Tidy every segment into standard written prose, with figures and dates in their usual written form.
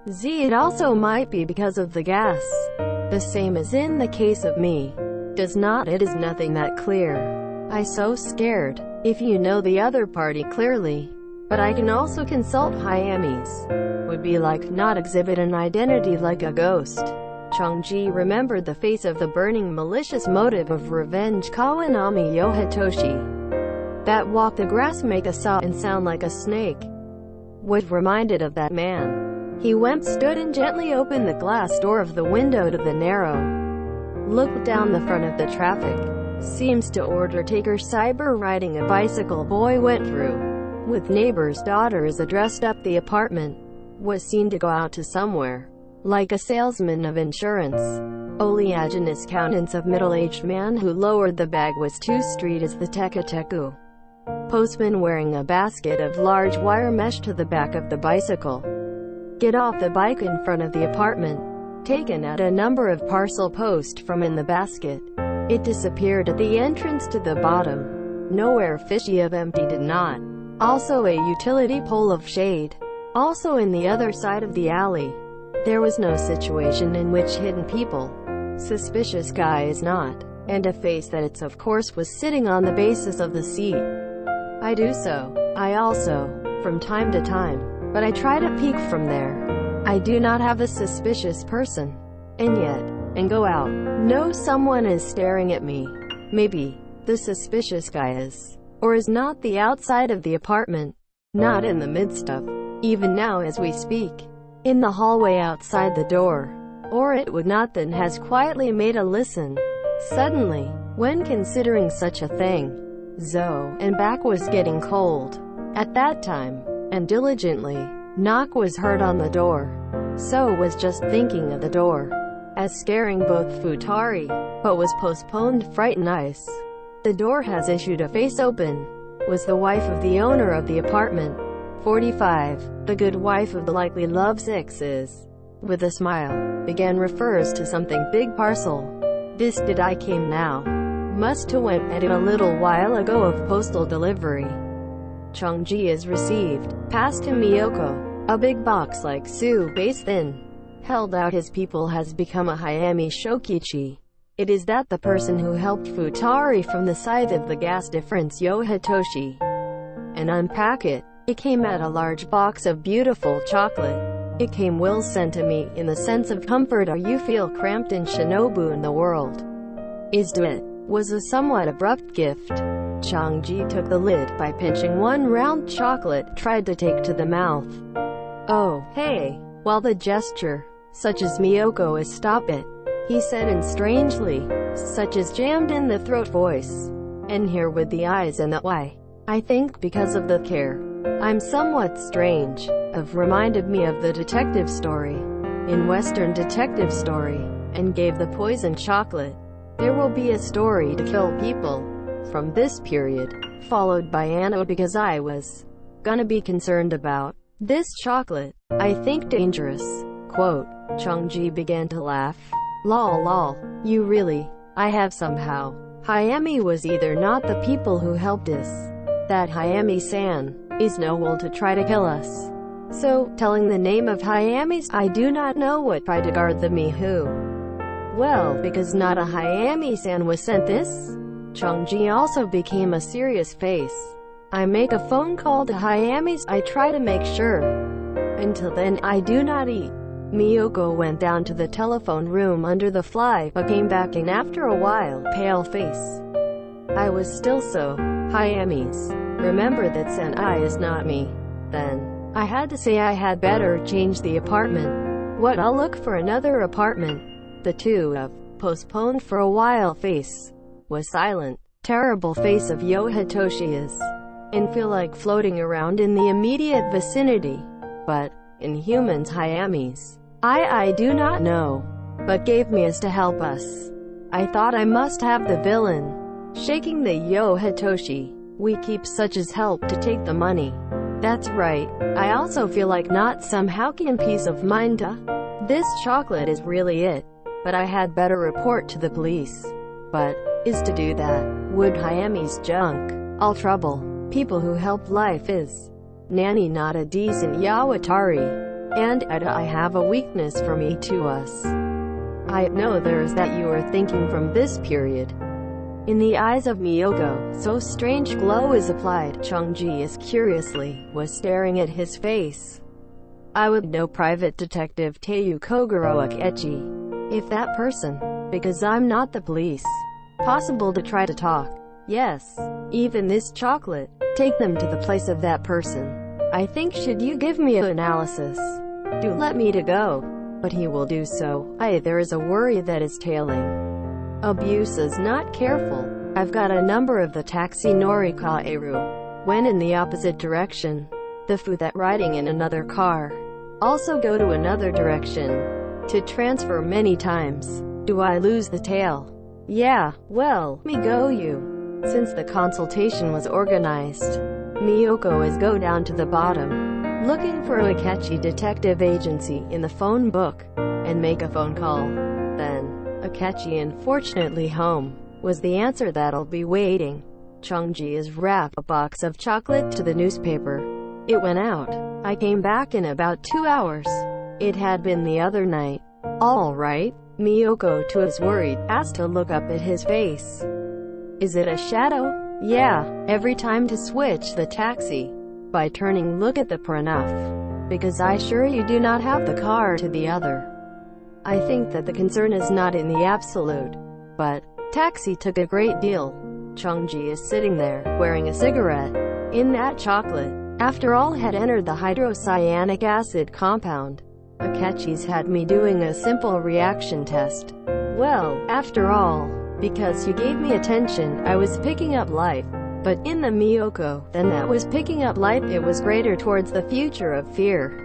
Z. It also might be because of the gas. The same as in the case of me. Does not. It is nothing that clear. I so scared. If you know the other party clearly. But I can also consult Hyamis. Would be like not exhibit an identity like a ghost. Changji remembered the face of the burning malicious motive of revenge Kawanami Yohitoshi. That walk the grass make a saw and sound like a snake. What reminded of that man. He went, stood and gently opened the glass door of the window to the narrow. Looked down the front of the traffic. Seems to order taker cyber riding a bicycle boy went through. With neighbor's daughters addressed up the apartment. Was seen to go out to somewhere. Like a salesman of insurance. Oleaginous countenance of middle-aged man who lowered the bag was too street as the Kageotoko. Postman wearing a basket of large wire mesh to the back of the bicycle. Get off the bike in front of the apartment. Taken out a number of parcel post from in the basket. It disappeared at the entrance to the bottom. Nowhere fishy of empty did not. Also a utility pole of shade. Also in the other side of the alley. There was no situation in which hidden people. Suspicious guy is not. And a face that it's of course was sitting on the basis of the seat. I do so. I also. From time to time. But I try to peek from there. I do not have a suspicious person. And yet. And go out. No, someone is staring at me. Maybe. The suspicious guy is. Or is not the outside of the apartment. Not in the midst of. Even now as we speak. In the hallway outside the door. Or it would not then has quietly made a listen. Suddenly, when considering such a thing. Zoe and back was getting cold. At that time. And diligently. Knock was heard on the door. So was just thinking of the door. As scaring both Futari. But was postponed frightened ice. The door has issued a face open. Was the wife of the owner of the apartment. 45. The good wife of the likely love is. With a smile. Began refers to something big parcel. This did I came now. Must to went at it a little while ago of postal delivery. Changji is received. Passed to Miyoko. A big box like Su base thin. Held out his people has become a Hayami Shokichi. It is that the person who helped Futari from the side of the gas difference Yohitoshi. And unpack it. It came at a large box of beautiful chocolate. It came well sent to me in the sense of comfort or you feel cramped in Shinobu in the world. Is to it. Was a somewhat abrupt gift. Changji took the lid by pinching one round chocolate, tried to take to the mouth. Oh, hey. While the gesture, such as Miyoko is stop it. He said in strangely, such as jammed in the throat voice. And here with the eyes and the why. I think because of the care. I'm somewhat strange. Of reminded me of the detective story. In Western detective story. And gave the poison chocolate. There will be a story to kill people. From this period. Followed by Anno because I was gonna be concerned about this chocolate. I think dangerous. Quote. Changji began to laugh. Lol lol. You really. I have somehow. Hayami was either not the people who helped us. That Hayami-san is no will to try to kill us. So, telling the name of Hayami's, I do not know what tried to guard the me who. Well, because not a Hayami-san was sent this? Changji also became a serious face. I make a phone call to Hayami's, I try to make sure. Until then, I do not eat. Miyoko went down to the telephone room under the fly, but came back in after a while, pale face. I was still so. Hayami's. Remember that Senai is not me. Then, I had to say I had better change the apartment. What, I'll look for another apartment. The two of, postponed for a while face, was silent. Terrible face of Yohitoshi is. And feel like floating around in the immediate vicinity. But, in humans Hayami's. I do not know. But gave me as to help us. I thought I must have the villain. Shaking the Yohitoshi. We keep such as help to take the money. That's right. I also feel like not somehow can peace of mind. This chocolate is really it. But I had better report to the police. But, is to do that. Would Hayami's junk. All trouble. People who help life is. Nanny not a decent Yawatari. And I have a weakness for me to us. I know there's that you are thinking from this period. In the eyes of Miyoko, so strange glow is applied. Chungji is curiously, was staring at his face. I would know Private Detective Teiyu Kogoro Akechi. If that person, because I'm not the police. Possible to try to talk. Yes. Even this chocolate. Take them to the place of that person. I think should you give me an analysis. Do let me to go. But he will do so. There is a worry that is tailing. Abuse is not careful. I've got a number of the taxi Norikaeru. When in the opposite direction. The fu that riding in another car. Also go to another direction. To transfer many times. Do I lose the tail? Yeah, well, me go you. Since the consultation was organized, Miyoko is go down to the bottom, looking for a catchy detective agency in the phone book, and make a phone call. Then, Akechi unfortunately home, was the answer that'll be waiting. Chungji is wrap a box of chocolate to the newspaper. It went out. I came back in about 2 hours. It had been the other night. All right. Miyoko too is worried, asked to look up at his face. Is it a shadow? Yeah, every time to switch the taxi. By turning look at the Pranav. Because I sure you do not have the car to the other. I think that the concern is not in the absolute. But, taxi took a great deal. Chungji is sitting there, wearing a cigarette. In that chocolate. After all had entered the hydrocyanic acid compound. Akechi's had me doing a simple reaction test. Well, after all, because you gave me attention, I was picking up life. But in the Miyoko, then that was picking up life, it was greater towards the future of fear.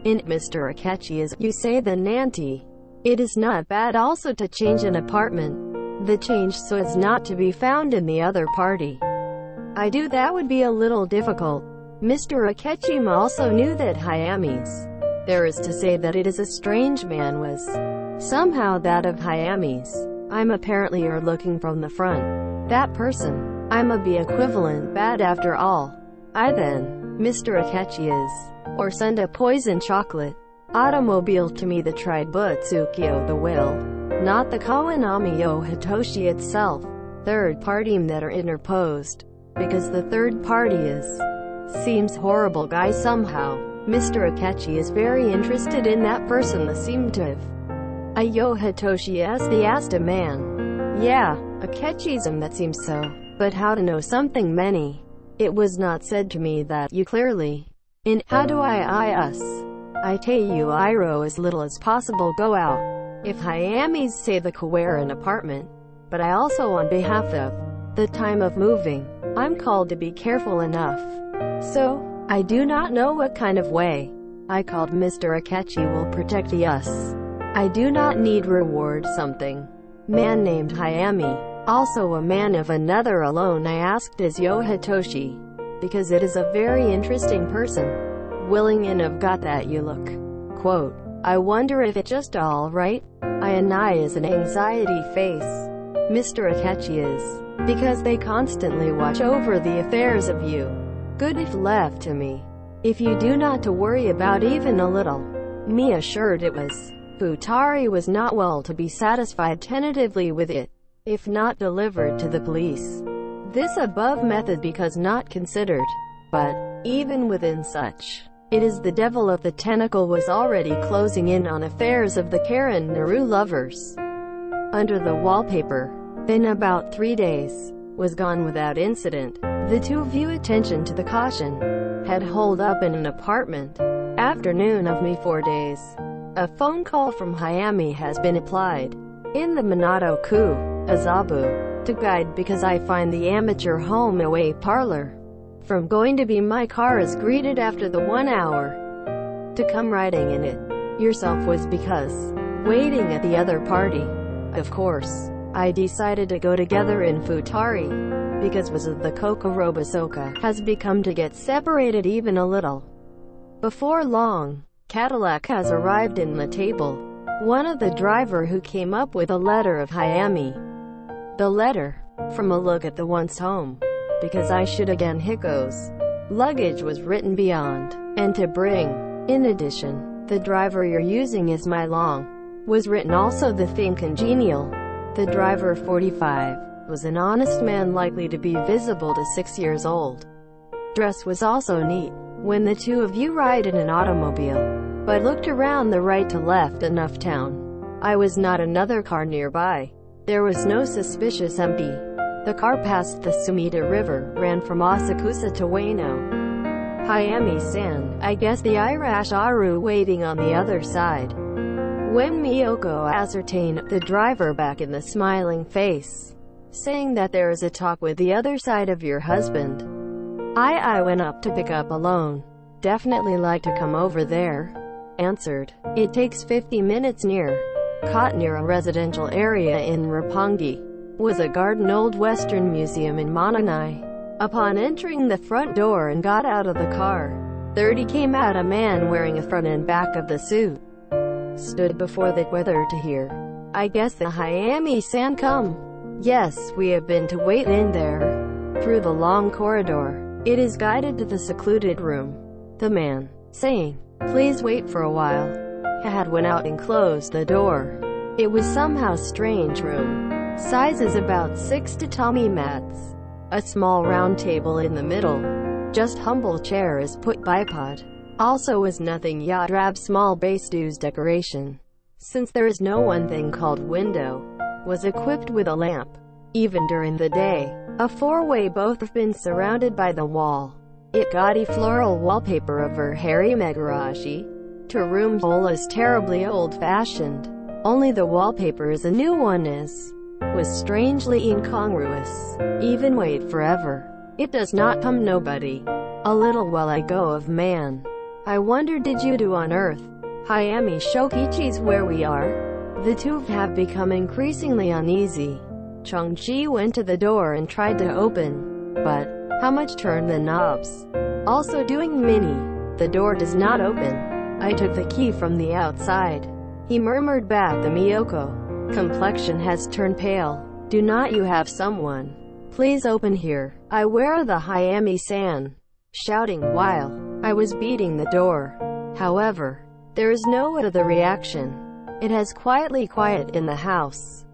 In Mr. Akechi is, you say the Nanti. It is not bad also to change an apartment. The change so as not to be found in the other party. I do that would be a little difficult. Mr. Akechi also knew that Hayami's. There is to say that it is a strange man was somehow that of Hayami's. I'm apparently are looking from the front. That person. I'm a be equivalent bad after all. I then, Mr. Akechi is. Or send a poison chocolate. Automobile to me the tried Butsukyo the will. Not the Kawanami yo Hitoshi itself. Third party that are interposed. Because the third party is. Seems horrible guy somehow. Mr. Akechi is very interested in that person that seemed to have. Yo Hitoshi asked a man. Yeah, Akechi's that seems so. But how to know something many? It was not said to me that you clearly. In how do I us? I tell you Iro as little as possible go out. If Hayami's say the Kawaran apartment. But I also on behalf of the time of moving. I'm called to be careful enough. So, I do not know what kind of way. I called Mr. Akechi will protect us. I do not need reward something. Man named Hayami. Also a man of another alone I asked is Yo Hitoshi. Because it is a very interesting person. Willing and have got that you look. Quote, I wonder if it just all right. I is an anxiety face. Mr. Akechi is. Because they constantly watch over the affairs of you. Good if left to me. If you do not to worry about even a little. Me assured it was. Futari was not well to be satisfied tentatively with it. If not delivered to the police. This above method because not considered. But, even within such. It is the devil of the tentacle was already closing in on affairs of the Karen Naru lovers. Under the wallpaper. Then about 3 days. Was gone without incident. The two of you attention to the caution. Had holed up in an apartment. Afternoon of me 4 days. A phone call from Hayami has been applied. In the Minato-ku, Azabu. To guide because I find the amateur home away parlor. From going to be my car is greeted after the 1 hour. To come riding in it. Yourself was because. Waiting at the other party. Of course. I decided to go together in Futari. Because was of the Kokorobasoka has become to get separated even a little. Before long, Cadillac has arrived in the table. One of the driver who came up with a letter of Hayami. The letter, from a look at the once home. Because I should again Hiko's. Luggage was written beyond, and to bring. In addition, The driver you're using is my long. Was written also the thing congenial. The driver 45 was an honest man likely to be visible to 6 years old. Dress was also neat. When the two of you ride in an automobile, but looked around the right to left enough town. I was not another car nearby. There was no suspicious empty. The car passed the Sumida River, ran from Asakusa to Ueno. Hayami-san, I guess the Irash Aru waiting on the other side. When Miyoko ascertained, the driver back in the smiling face, saying that there is a talk with the other side of your husband. I went up to pick up alone. Definitely like to come over there. Answered. It takes 50 minutes near. Caught near a residential area in Roppongi. Was a garden old Western museum in Mononai. Upon entering the front door and got out of the car, 30 came out a man wearing a front and back of the suit. Stood before the whether to hear. I guess the Hayami-san come. Yes, we have been to wait in there. Through the long corridor. It is guided to the secluded room. The man, saying, please wait for a while, had went out and closed the door. It was somehow strange room. Sizes about 6 tatami mats. A small round table in the middle. Just humble chair is put bipod. Also is nothing yet drab small base dues decoration. Since there is no one thing called window. Was equipped with a lamp. Even during the day. A four-way both have been surrounded by the wall. It gaudy floral wallpaper of her Harry Megarashi. To room whole is terribly old-fashioned. Only the wallpaper is a new one is. Was strangely incongruous. Even wait forever. It does not come nobody. A little while I go of man. I wonder did you do on earth? Hayami Shokichi's where we are. The two have become increasingly uneasy. Changji went to the door and tried to open. But, how much turn the knobs? Also doing mini. The door does not open. I took the key from the outside. He murmured back to Miyoko. Complexion has turned pale. Do not you have someone? Please open here. I wear the Hayami-san. Shouting while I was beating the door. However, there is no other reaction. It has quiet in the house.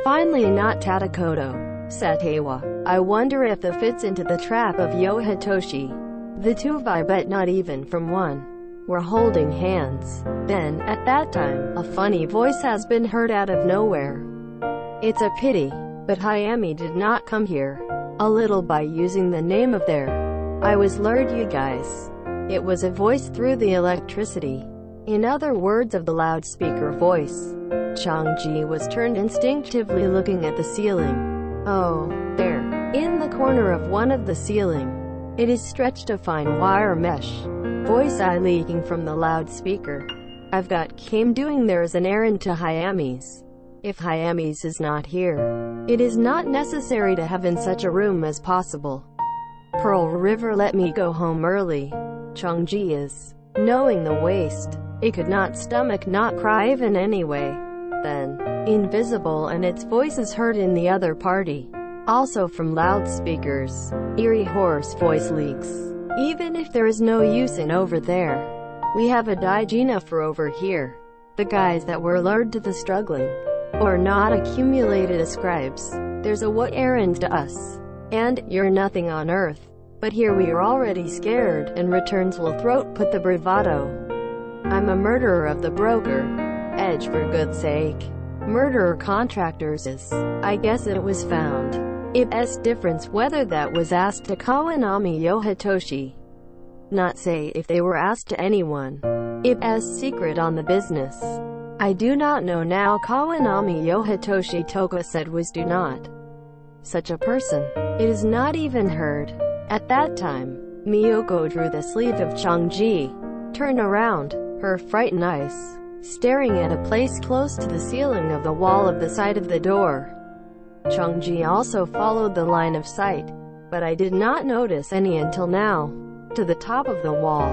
Finally not Tadakoto. Satewa. I wonder if the fits into the trap of Yohitoshi. The two I bet not even from one. Were holding hands. Then, at that time, a funny voice has been heard out of nowhere. It's a pity, but Hayami did not come here. A little by using the name of their. I was lured you guys. It was a voice through the electricity. In other words of the loudspeaker voice. Changji was turned instinctively looking at the ceiling. Oh, there. In the corner of one of the ceiling. It is stretched a fine wire mesh. Voice I leaking from the loudspeaker. I've got came doing there is an errand to Hayami's. If Hayami's is not here, it is not necessary to have in such a room as possible. Pearl River let me go home early. Changji is knowing the waste. It could not stomach not cry even anyway. Then, invisible and its voice is heard in the other party. Also from loudspeakers. Eerie hoarse voice leaks. Even if there is no use in over there. We have a Daijina for over here. The guys that were lured to the struggling. Or not accumulated ascribes. There's a what errand to us. And, you're nothing on earth. But here we are already scared, and returns will throat put the bravado. I'm a murderer of the broker. Edge for good sake. Murderer contractors is. I guess it was found. It's difference whether that was asked to Kawanami Yohitoshi. Not say if they were asked to anyone. It's secret on the business. I do not know now. Kawanami Yohitoshi Toka said was do not. Such a person. It is not even heard. At that time, Miyoko drew the sleeve of Changji. Turned around, her frightened eyes, staring at a place close to the ceiling of the wall of the side of the door. Changji also followed the line of sight, but I did not notice any until now. To the top of the wall,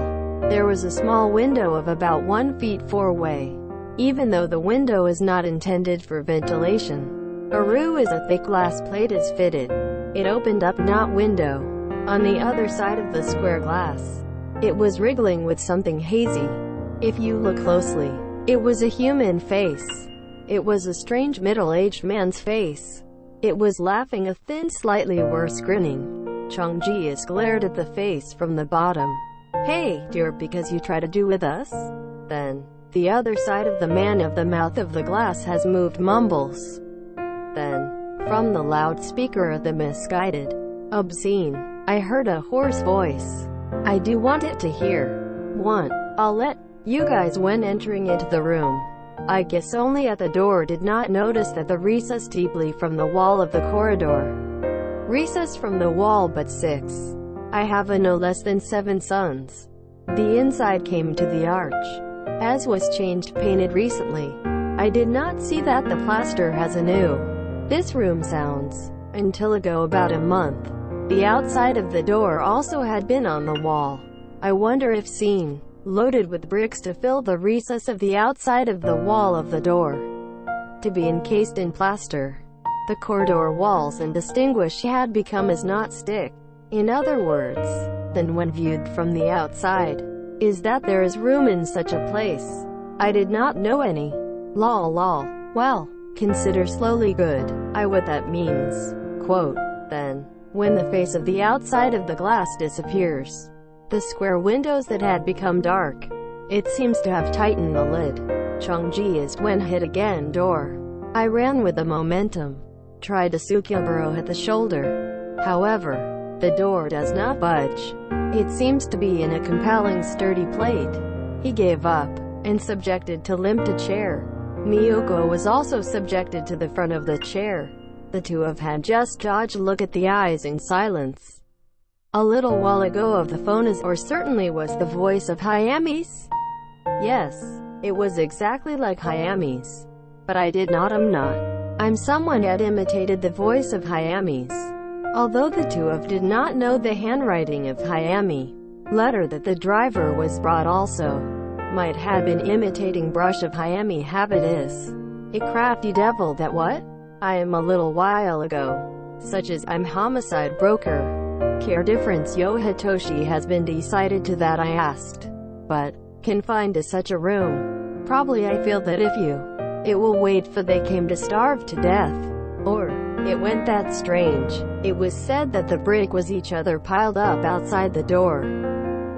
there was a small window of about 1 feet 4 way. Even though the window is not intended for ventilation, a roof is a thick glass plate is fitted. It opened up not window. On the other side of the square glass, it was wriggling with something hazy. If you look closely, it was a human face. It was a strange middle-aged man's face. It was laughing, a thin, slightly worse grinning. Changji glared at the face from the bottom. Hey, dear, because you try to do with us? Then, the other side of the man of the mouth of the glass has moved mumbles. Then, from the loudspeaker of the misguided, obscene, I heard a hoarse voice. I do want it to hear. I'll let you guys. When entering into the room, I guess only at the door did not notice that the recess deeply from the wall of the corridor. Recess from the wall, but 6. I have a no less than 7 sons. The inside came to the arch, as was changed, painted recently. I did not see that the plaster has a new. This room sounds, until ago about a month. The outside of the door also had been on the wall. I wonder if seen, loaded with bricks to fill the recess of the outside of the wall of the door, to be encased in plaster. The corridor walls and distinguish had become as not stick. In other words, than when viewed from the outside, is that there is room in such a place. I did not know any. Lol. Well, consider slowly good. What that means. Quote, then, when the face of the outside of the glass disappears, the square windows that had become dark, it seems to have tightened the lid. Changji is when hit again door. I ran with the momentum, tried to Tsukiburo at the shoulder. However, the door does not budge. It seems to be in a compelling sturdy plate. He gave up, and subjected to limp to chair. Miyoko was also subjected to the front of the chair. The two have had just dodged look at the eyes in silence. A little while ago of the phone is, or certainly was, the voice of Hayami's. Yes, it was exactly like Hayami's. But I did not. I'm someone had imitated the voice of Hayami's. Although the two of did not know the handwriting of Hayami. Letter that the driver was brought also. Might have been imitating brush of Hayami habit is. A crafty devil that what? I am a little while ago. Such as I'm homicide broker. Care difference yo Hitoshi has been decided to that I asked. But, confined to such a room. Probably I feel that if you. It will wait for they came to starve to death. Or, it went that strange. It was said that the brick was each other piled up outside the door.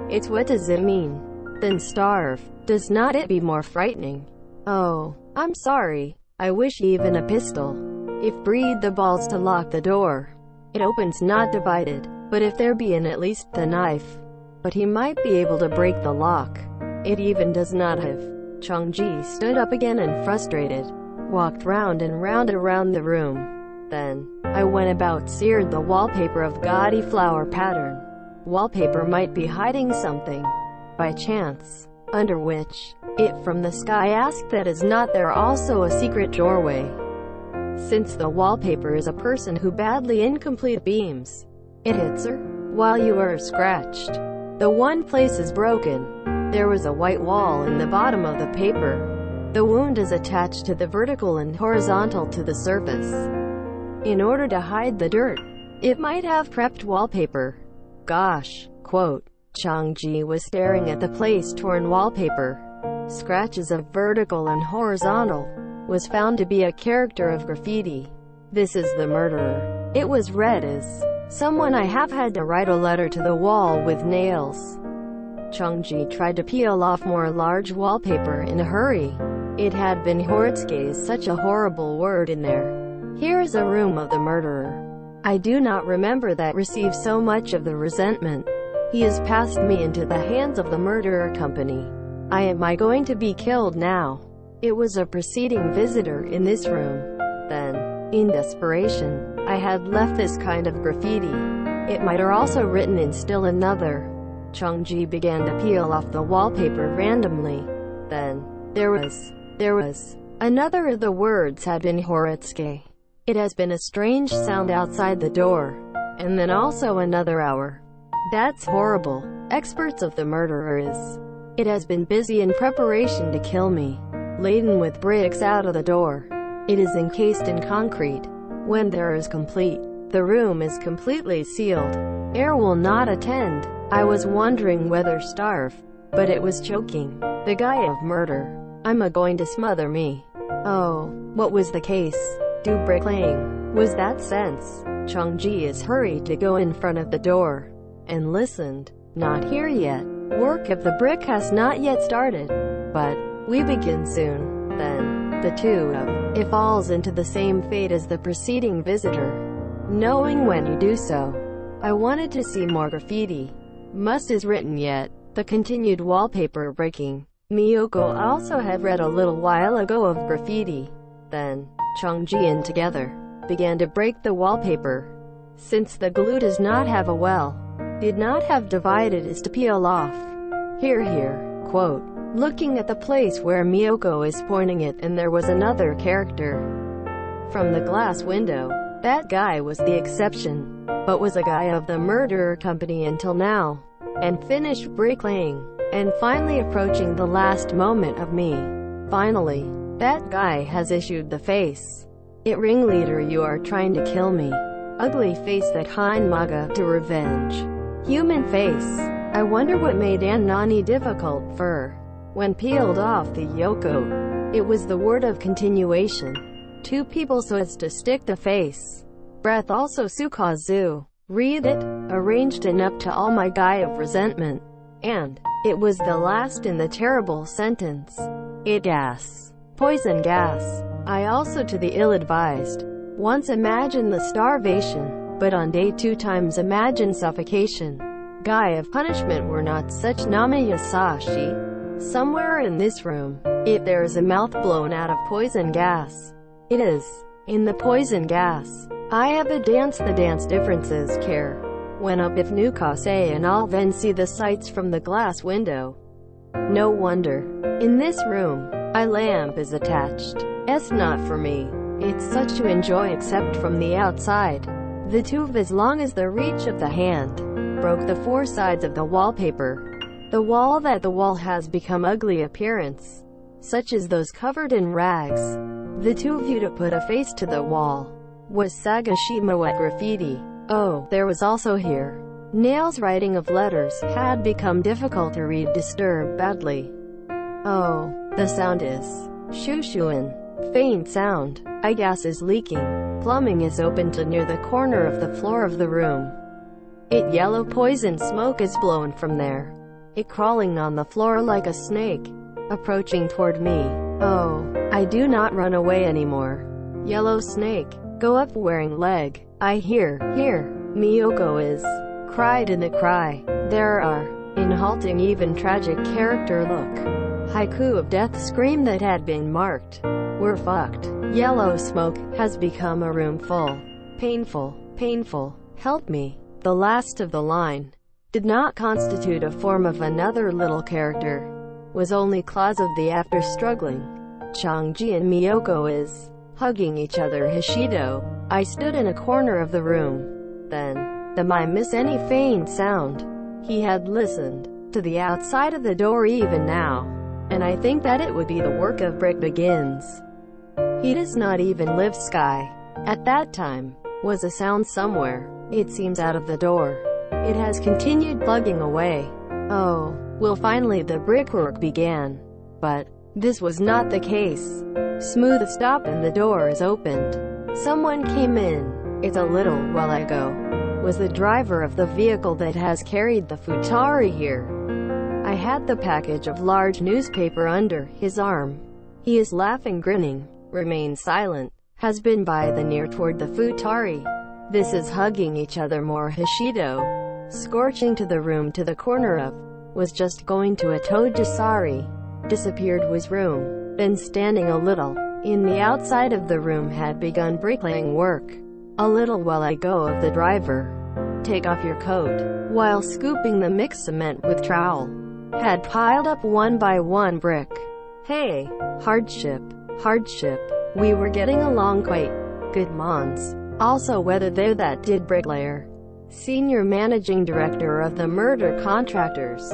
It's what does it mean? Then starve. Does not it be more frightening? Oh, I'm sorry. I wish even a pistol. If breed the balls to lock the door. It opens not divided. But if there be in at least the knife. But he might be able to break the lock. It even does not have. Changji stood up again and frustrated. Walked round and round around the room. Then, I went about, seared the wallpaper of gaudy flower pattern. Wallpaper might be hiding something. By chance. Under which, it from the sky asked that is not there also a secret doorway. Since the wallpaper is a person who badly incomplete beams. It hits her, while you are scratched. The one place is broken. There was a white wall in the bottom of the paper. The wound is attached to the vertical and horizontal to the surface. In order to hide the dirt, it might have prepped wallpaper. Gosh, quote, Changji was staring at the place torn wallpaper. Scratches of vertical and horizontal. Was found to be a character of graffiti. This is the murderer. It was read as, someone I have had to write a letter to the wall with nails. Changji tried to peel off more large wallpaper in a hurry. It had been Horitsuke, such a horrible word in there. Here is a room of the murderer. I do not remember that received so much of the resentment. He has passed me into the hands of the murderer company. Am I going to be killed now? It was a preceding visitor in this room. Then, in desperation, I had left this kind of graffiti. It might are also written in still another. Changji began to peel off the wallpaper randomly. Then, there was another of the words had been Horitsuke. It has been a strange sound outside the door. And then also another hour. That's horrible. Experts of the murderer is. It has been busy in preparation to kill me. Laden with bricks out of the door. It is encased in concrete. When there is complete, the room is completely sealed. Air will not attend. I was wondering whether starve, but it was choking. The guy of murder. I'm a going to smother me. Oh, what was the case? Do bricklaying. Was that sense? Changji is hurried to go in front of the door and listened. Not here yet. Work of the brick has not yet started. But we begin soon. Then the two of it falls into the same fate as the preceding visitor. Knowing when you do so. I wanted to see more graffiti. Must is written yet. The continued wallpaper breaking. Miyoko also had read a little while ago of graffiti. Then, Changji and together began to break the wallpaper. Since the glue does not have a well, did not have divided is to peel off. Here, quote, looking at the place where Miyoko is pointing it, and there was another character. From the glass window, that guy was the exception, but was a guy of the murderer company until now, and finished bricklaying, and finally approaching the last moment of me. Finally, that guy has issued the face. It ringleader, you are trying to kill me. Ugly face that hein maga to revenge. Human face. I wonder what made Nani difficult for. When peeled off the yoko, it was the word of continuation. Two people so as to stick the face. Breath also sukazu. Read it, arranged and up to all my guy of resentment. And it was the last in the terrible sentence. It gas. Poison gas. I also to the ill-advised. Once imagine the starvation, but on day 2 times imagine suffocation. Guy of punishment were not such namayasashi. Somewhere in this room, if there is a mouth blown out of poison gas, it is in the poison gas. I have a dance. The dance differences care. When up if new kase and I'll then see the sights from the glass window. No wonder. In this room, a lamp is attached. It's not for me. It's such to enjoy except from the outside. The tube as long as the reach of the hand. Broke the 4 sides of the wallpaper. The wall has become ugly appearance. Such as those covered in rags. The two of you to put a face to the wall. Was Sagashimawa graffiti. Oh, there was also here. Nails writing of letters had become difficult to read, disturbed badly. Oh, the sound is shushuin. Faint sound. I gas is leaking. Plumbing is open to near the corner of the floor of the room. It yellow poison smoke is blown from there. It crawling on the floor like a snake. Approaching toward me. Oh, I do not run away anymore. Yellow snake. Go up wearing leg. I hear, Miyoko is. Cried in the cry. There are, in halting even tragic character look. Haiku of death scream that had been marked. We're fucked. Yellow smoke has become a room full. Painful, help me. The last of the line did not constitute a form of another little character. Was only claws of the after struggling. Changji and Miyoko is hugging each other. Hishido. I stood in a corner of the room. Then, the I miss any faint sound. He had listened to the outside of the door even now. And I think that it would be the work of brick begins. He does not even live sky. At that time, was a sound somewhere. It seems out of the door. It has continued plugging away. Oh, well finally the brickwork began. But, this was not the case. Smooth stop and the door is opened. Someone came in. It's a little while ago. Was the driver of the vehicle that has carried the futari here. I had the package of large newspaper under his arm. He is laughing, grinning, remains silent, has been by the near toward the futari. This is hugging each other more. Hishido, scorching to the room to the corner of, was just going to a Tojasari. Disappeared was room. Then standing a little, in the outside of the room had begun bricklaying work. A little while ago of the driver. Take off your coat, while scooping the mixed cement with trowel. Had piled up one by one brick. Hey, hardship. We were getting along quite good mons. Also whether they're that did bricklayer. Senior managing director of the murder contractors.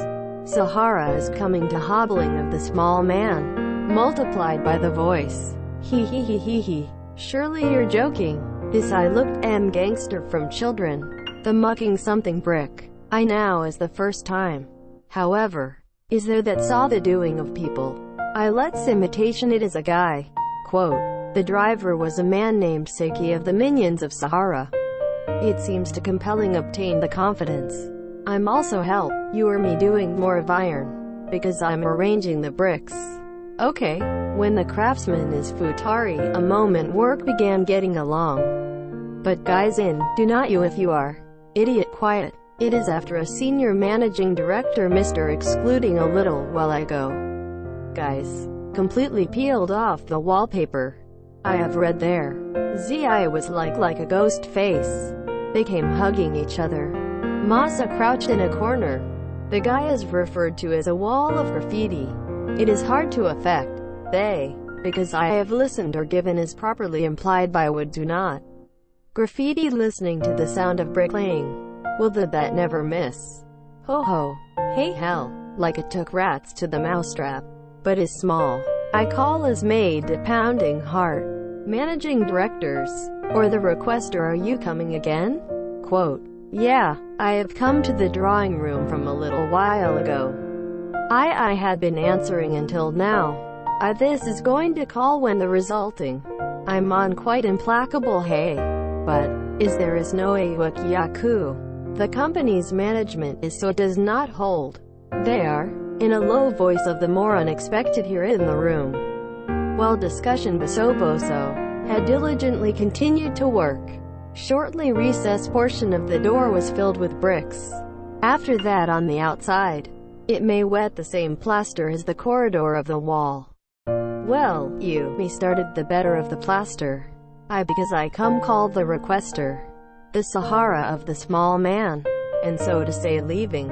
Sahara is coming to hobbling of the small man. Multiplied by the voice. He. Surely you're joking. This I looked gangster from children. The mucking something brick. I now is the first time. However, is there that saw the doing of people. I let's imitation it is a guy. Quote, the driver was a man named Seki of the Minions of Sahara. It seems to compelling obtain the confidence. I'm also help, you or me doing more of iron, because I'm arranging the bricks. Okay. When the craftsman is Futari, a moment work began getting along. But guys in, do not you if you are. Idiot quiet. It is after a senior managing director Mr. excluding a little while I go. Guys. Completely peeled off the wallpaper. I have read there. Zi was like a ghost face. They came hugging each other. Masa crouched in a corner. The guy is referred to as a wall of graffiti. It is hard to affect. They, because I have listened or given is properly implied by would do not. Graffiti listening to the sound of bricklaying. Will the that never miss? Ho ho. Hey hell. Like it took rats to the mousetrap. But is small. I call as maid a pounding heart. Managing directors. Or the requester are you coming again? Quote. Yeah, I have come to the drawing room from a little while ago. I had been answering until now. This is going to call when the resulting. I'm on quite implacable hey. But, is there is no Yaku. The company's management is so does not hold. They are, in a low voice of the more unexpected here in the room. While discussion Boso had diligently continued to work. Shortly recessed portion of the door was filled with bricks. After that on the outside, it may wet the same plaster as the corridor of the wall. Well, me started the better of the plaster. Because I come called the requester. The Sahara of the small man. And so to say leaving.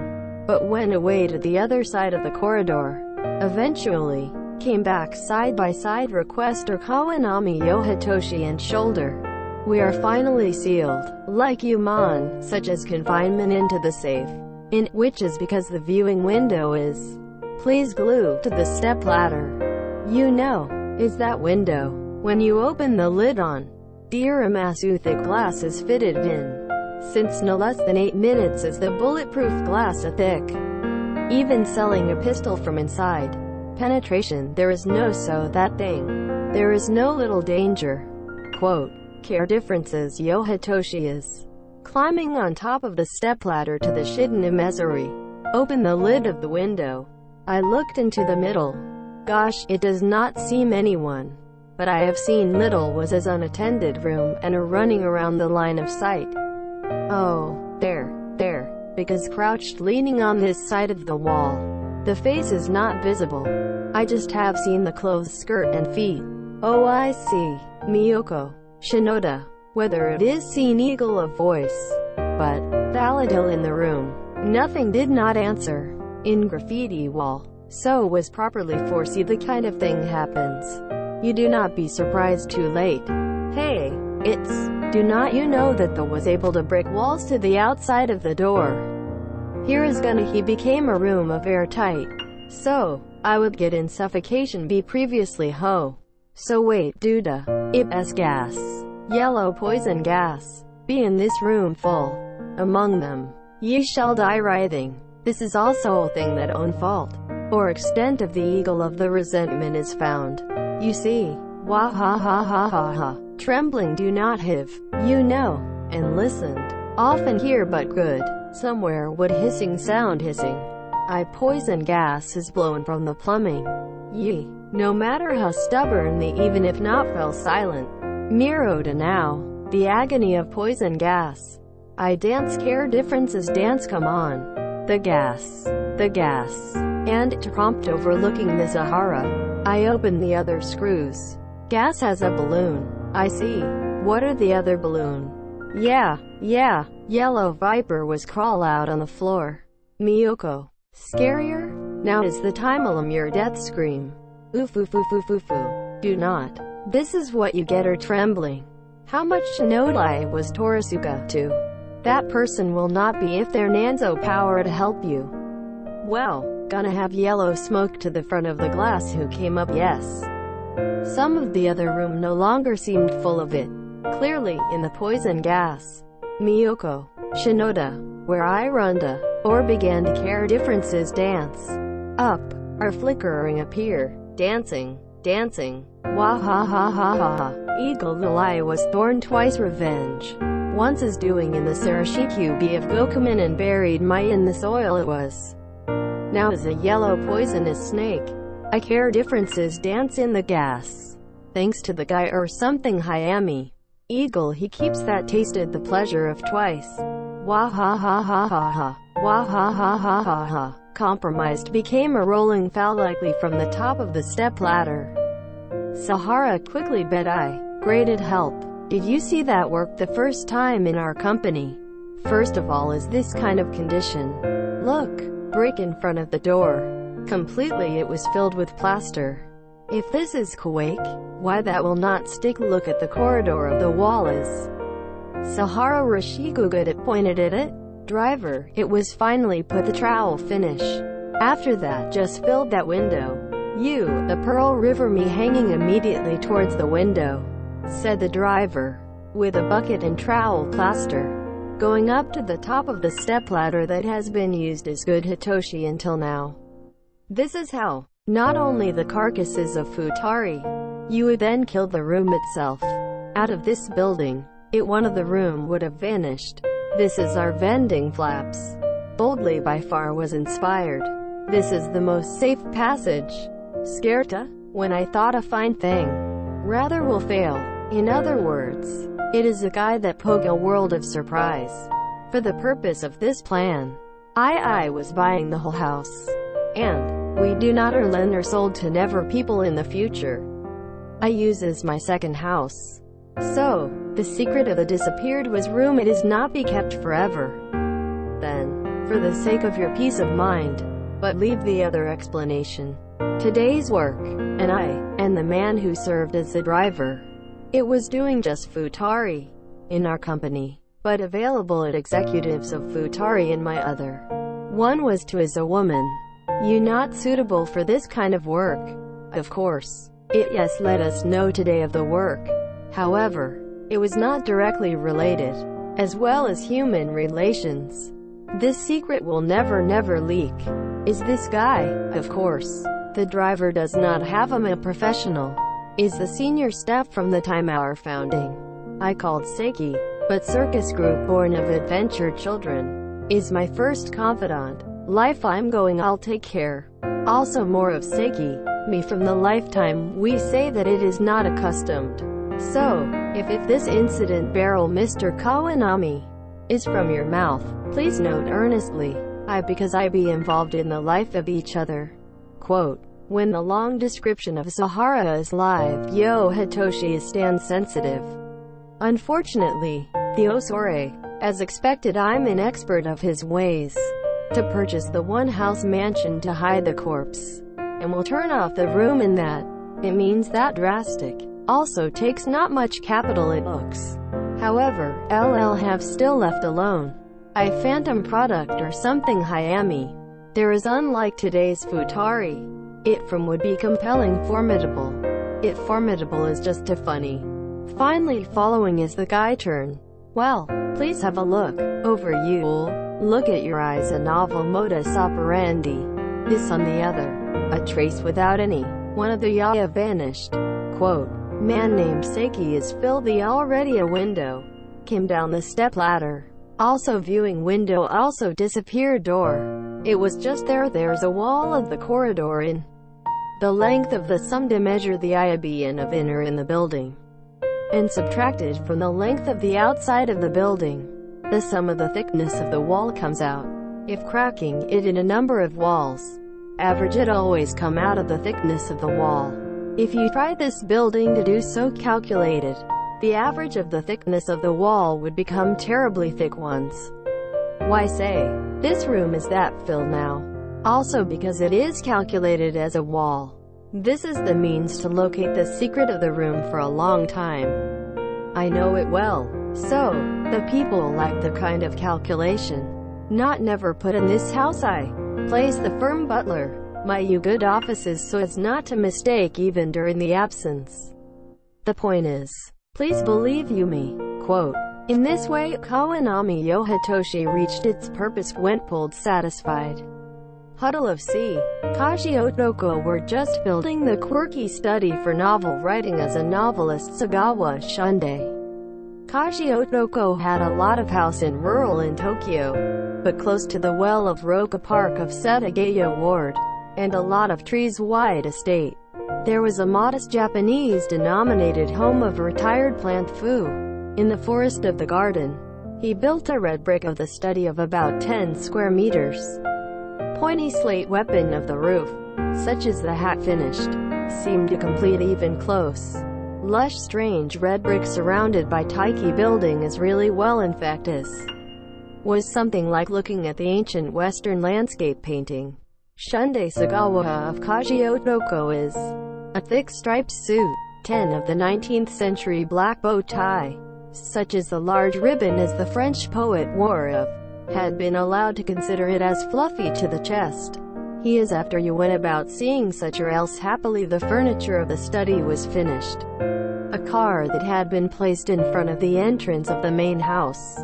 But went away to the other side of the corridor. Eventually, came back side by side requester Kawanami Yohitoshi and shoulder. We are finally sealed, like Yuman, such as confinement into the safe. In which is because the viewing window is. Please glue to the step ladder. You know, is that window. When you open the lid on. Dear Amasu thick glass is fitted in. Since no less than 8 minutes is the bulletproof glass a thick. Even selling a pistol from inside. Penetration there is no so that thing. There is no little danger. Quote. Care differences Yohitoshi is. Climbing on top of the stepladder to the Shiden Imezuri. Open the lid of the window. I looked into the middle. Gosh, it does not seem anyone. But I have seen little was as unattended room and are running around the line of sight. Oh, there, because crouched leaning on this side of the wall. The face is not visible. I just have seen the clothes, skirt and feet. Oh I see. Miyoko. Shinoda. Whether it is seen eagle of voice. But, Thaladil in the room. Nothing did not answer. In graffiti wall. So was properly foresee the kind of thing happens. You do not be surprised too late. Hey, it's, do not you know that the was able to break walls to the outside of the door. Here is gonna he became a room of airtight. So, I would get in suffocation be previously ho. So wait duda. Ibs gas. Yellow poison gas. Be in this room full. Among them. Ye shall die writhing. This is also a thing that own fault. Or extent of the eagle of the resentment is found. You see. Wah ha ha ha ha ha. Trembling do not have. You know. And listened. Often hear but good. Somewhere would hissing sound hissing. I poison gas is blown from the plumbing. Ye. No matter how stubborn they even if not fell silent. Miro to now. The agony of poison gas. I dance care differences dance come on. The gas. And to prompt overlooking the Sahara. I open the other screws. Gas has a balloon. I see. What are the other balloon? Yeah. Yellow viper was crawl out on the floor. Miyoko. Scarier? Now is the time your death scream. Oof. Do not. This is what you get or trembling. How much Nodai was Torasuka to? That person will not be if their Nanzo power to help you. Well, gonna have yellow smoke to the front of the glass who came up yes. Some of the other room no longer seemed full of it. Clearly, in the poison gas. Miyoko. Shinoda. Where I runda. Or began to care differences dance. up, are flickering appear, dancing, dancing. Wah ha ha ha ha ha. Eagle the lie was thorn twice revenge. Once is doing in the Sarashikyubi of Gokumen and buried my in the soil it was. Now is a yellow poisonous snake. I care differences dance in the gas. Thanks to the guy or something Hayami. Eagle he keeps that tasted the pleasure of twice. Wah ha ha ha ha ha. Wah ha ha ha ha ha. Compromised became a rolling foul likely from the top of the step ladder. Sahara quickly bet I. Graded help. Did you see that work the first time in our company? First of all is this kind of condition. Look. Brick in front of the door. Completely it was filled with plaster. If this is quake, why that will not stick. Look at the corridor of the wall is. Sahara Rashiguga pointed at it. Driver, it was finally put the trowel finish. After that just filled that window. You, the Pearl River me hanging immediately towards the window, said the driver, with a bucket and trowel plaster. Going up to the top of the stepladder that has been used as good Hitoshi until now. This is how. Not only the carcasses of Futari. You would then kill the room itself. Out of this building, one of the room would have vanished. This is our vending flaps. Boldly by far was inspired. This is the most safe passage. Scarta, when I thought a fine thing, rather will fail. In other words, it is a guy that poke a world of surprise. For the purpose of this plan, I was buying the whole house. And we do not or lend or sold to never people in the future. I use as my second house. So, the secret of the disappeared was room it is not be kept forever. Then, for the sake of your peace of mind, but leave the other explanation. Today's work, and the man who served as the driver. It was doing just Futari in our company, but available at executives of Futari in my other. One was to as a woman. You not suitable for this kind of work. Of course, yes let us know today of the work. However, it was not directly related, as well as human relations. This secret will never leak. Is this guy, of course, the driver does not have him a professional. Is the senior staff from the time our founding. I called Seiki, but circus group born of adventure children. Is my first confidant. Life I'm going I'll take care. Also more of Seiki, me from the lifetime we say that it is not accustomed. So, if this incident barrel Mr. Kawanami is from your mouth, please note earnestly, because I be involved in the life of each other. Quote, when the long description of Sahara is live, Yo Hitoshi is stand sensitive. Unfortunately, the Osore, as expected I'm an expert of his ways. To purchase the one-house mansion to hide the corpse, and will turn off the room in that. It means that drastic. Also takes not much capital it looks. However, LL have still left alone. I phantom product or something Hayami. There is unlike today's Futari. It from would be compelling formidable. It formidable is just too funny. Finally following is the guy turn. Well, please have a look. Over you. Look at your eyes a novel modus operandi. This on the other. A trace without any. One of the Yaya vanished. Quote, man named Seiki is filled the already a window. Came down the step ladder. Also viewing window also disappeared door. It was just there's a wall of the corridor in the length of the sum to measure the IABN of inner in the building, and subtracted from the length of the outside of the building. The sum of the thickness of the wall comes out. If cracking it in a number of walls, average it always come out of the thickness of the wall. If you try this building to do so calculated, the average of the thickness of the wall would become terribly thick ones. Why say, this room is that filled now? Also because it is calculated as a wall. This is the means to locate the secret of the room for a long time. I know it well. So, the people lack the kind of calculation. Not never put in this house I place the firm butler, my you good offices so as not to mistake even during the absence. The point is, please believe you me. Quote, in this way Kawanami Yo Hitoshi reached its purpose went pulled satisfied. Huddle of C. Kageotoko were just building the quirky study for novel writing as a novelist Sagawa Shunde. Kageotoko had a lot of house in rural in Tokyo, but close to the well of Roka Park of Setagaya Ward, and a lot of trees-wide estate. There was a modest Japanese-denominated home of retired plant fu. In the forest of the garden, he built a red brick of the study of about 10 square meters. Pointy slate weapon of the roof, such as the hat finished, seemed to complete even close. Lush strange red brick surrounded by taiki building is really well, in fact was something like looking at the ancient Western landscape painting. Shunde Sagawa of Kageotoko is a thick striped suit, 10 of the 19th century black bow tie, such as the large ribbon as the French poet wore of, had been allowed to consider it as fluffy to the chest. He is after you went about seeing such, or else happily the furniture of the study was finished. A car that had been placed in front of the entrance of the main house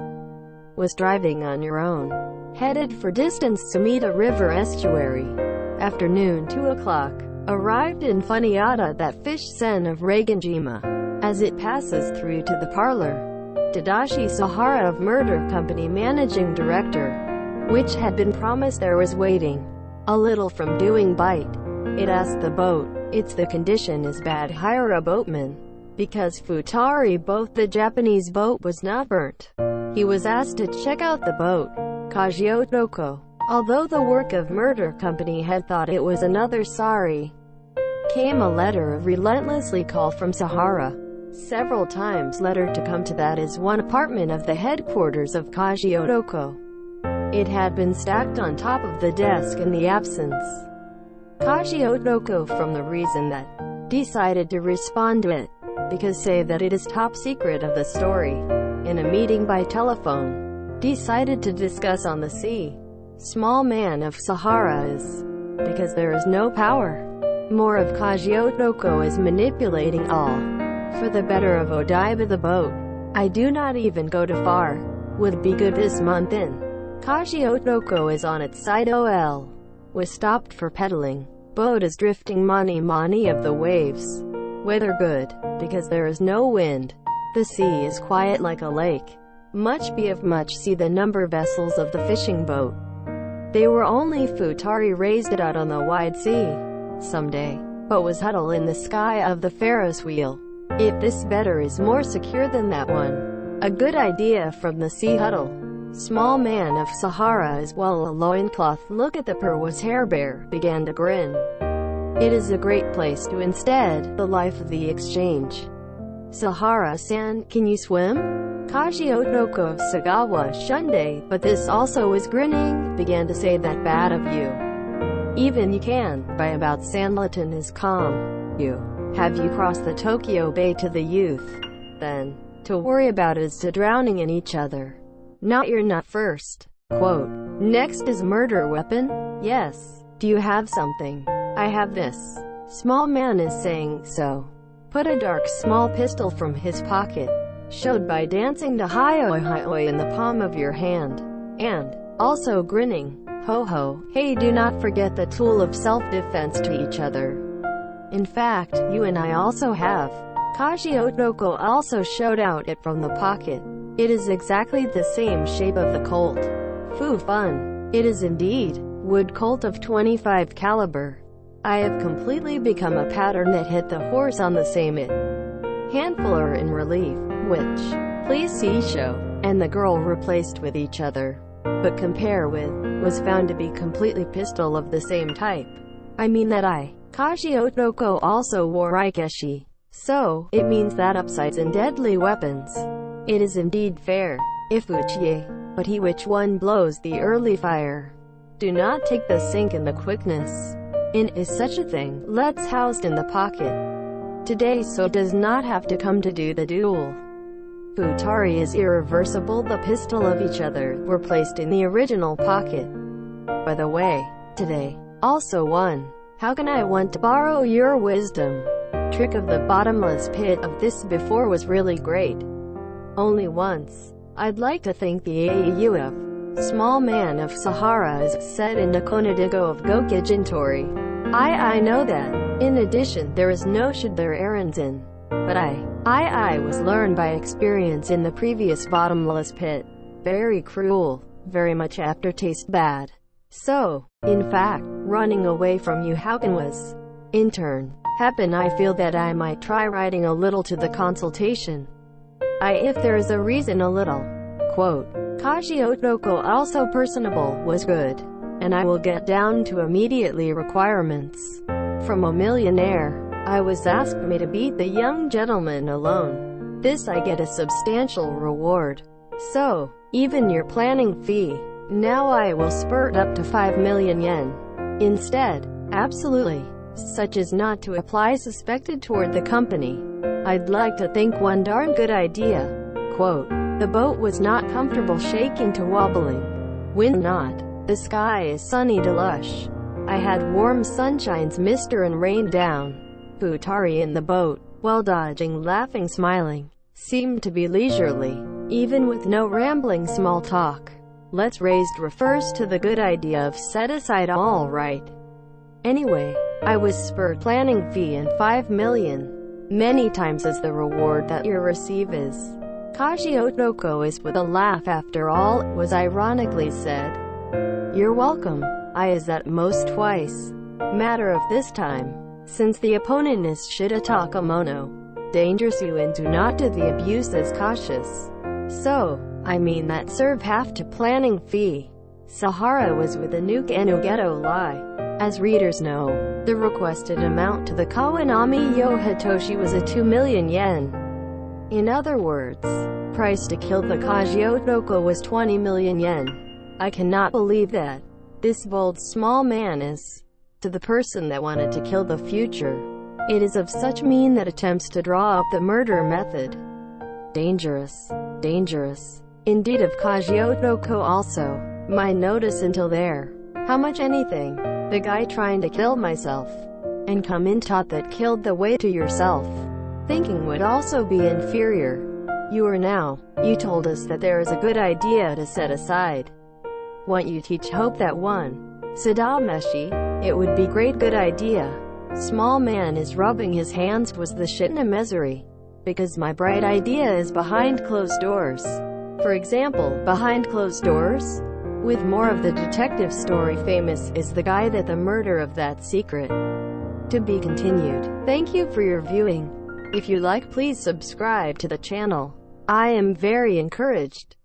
was driving on your own, headed for distance to meet a river estuary. Afternoon 2 o'clock, arrived in Funiata, that fish sen of Reiganjima. As it passes through to the parlor, Tadashi Sahara of Murder Company managing director, which had been promised there, was waiting. A little from doing bite. It asked the boat, "It's the condition is bad, hire a boatman." Because Futari both the Japanese boat was not burnt, he was asked to check out the boat. Kageotoko, although the work of Murder Company had thought it was another sorry, came a letter of relentlessly call from Sahara. Several times letter to come to that is one apartment of the headquarters of Kageotoko. It had been stacked on top of the desk in the absence. Kageotoko, from the reason that, decided to respond to it, because say that it is top secret of the story. In a meeting by telephone, decided to discuss on the sea. Small man of Sahara is, because there is no power. More of Kageotoko is manipulating all, for the better of Odaiba the boat. I do not even go too far, would be good this month in. Kageotoko is on its side, ol. Was stopped for pedaling. Boat is drifting mani of the waves. Weather good, because there is no wind. The sea is quiet like a lake. Much be of much see the number vessels of the fishing boat. They were only Futari raised it out on the wide sea. Someday, but was huddle in the sky of the Ferris wheel. If this better is more secure than that one. A good idea from the sea huddle. Small man of Sahara as well a loincloth look at the was hair bear, began to grin. It is a great place to instead, the life of the exchange. Sahara-san, can you swim? Kageotoko of Sagawa Shunde, but this also is grinning, began to say that bad of you. Even you can, by about Sanlaton is calm. You. Have you crossed the Tokyo Bay to the youth? Then, to worry about is to drowning in each other. Not you're not first. Quote. Next is murder weapon? Yes. Do you have something? I have this. Small man is saying so. Put a dark small pistol from his pocket. Showed by dancing to hi-oi in the palm of your hand. And, also grinning. Ho ho. Hey, do not forget the tool of self-defense to each other. In fact, you and I also have. Kageotoko also showed out it from the pocket. It is exactly the same shape of the Colt. Foo fun. It is indeed. Wood Colt of 25 caliber. I have completely become a pattern that hit the horse on the same it. Handfuller in relief, which, please see show, and the girl replaced with each other. But compare with, was found to be completely pistol of the same type. I mean that Kageotoko also wore Rikeshi. So, it means that upsides in deadly weapons. It is indeed fair. If Uchiye, but he which one blows the early fire. Do not take the sink in the quickness. In is such a thing, let's housed in the pocket. Today so does not have to come to do the duel. Futari is irreversible. The pistol of each other were placed in the original pocket. By the way, today, also one. How can I want to borrow your wisdom? Trick of the bottomless pit of this before was really great. Only once. I'd like to thank the AEU of Small Man of Sahara is set in Nakonadigo of Gokujintori. I know that. In addition, there is no should there errands in. But I was learned by experience in the previous bottomless pit. Very cruel, very much aftertaste bad. So, in fact, running away from you how can was. In turn, happen I feel that I might try writing a little to the consultation. If there is a reason a little. Quote, Kageotoko also personable was good. And I will get down to immediately requirements. From a millionaire, I was asked me to beat the young gentleman alone. This I get a substantial reward. So, even your planning fee. Now I will spurt up to 5 million yen. Instead, absolutely, such as not to apply suspected toward the company. I'd like to think one darn good idea. Quote, the boat was not comfortable shaking to wobbling. Wind not. The sky is sunny to lush. I had warm sunshine's mister and rain down. Futari in the boat, while dodging laughing smiling, seemed to be leisurely, even with no rambling small talk. Let's raised refers to the good idea of set aside all right. Anyway, I was spurred planning fee and 5 million. Many times as the reward that you receive is. Kageotoko is with a laugh after all, it was ironically said. You're welcome. I is at most twice. Matter of this time. Since the opponent is Shida Takamono. Dangerous you and do not do the abuse as cautious. So, I mean that serve half to planning fee. Sahara was with a nuke and Ogeto lie. As readers know, the requested amount to the Kawanami Yo Hitoshi was a 2 million yen. In other words, price to kill the Kageotoko was 20 million yen. I cannot believe that. This bold small man is, to the person that wanted to kill the future, it is of such mean that attempts to draw up the murder method. Dangerous. Dangerous. Indeed of Kageotoko also. My notice until there. How much anything? The guy trying to kill myself. And come in taught that killed the way to yourself. Thinking would also be inferior. You are now. You told us that there is a good idea to set aside. Want you teach hope that one. Sadameshi, it would be great good idea. Small man is rubbing his hands was the shitna misery. Because my bright idea is behind closed doors. For example, behind closed doors? With more of the detective story famous is the guy that the murder of that secret. To be continued. Thank you for your viewing. If you like please subscribe to the channel. I am very encouraged.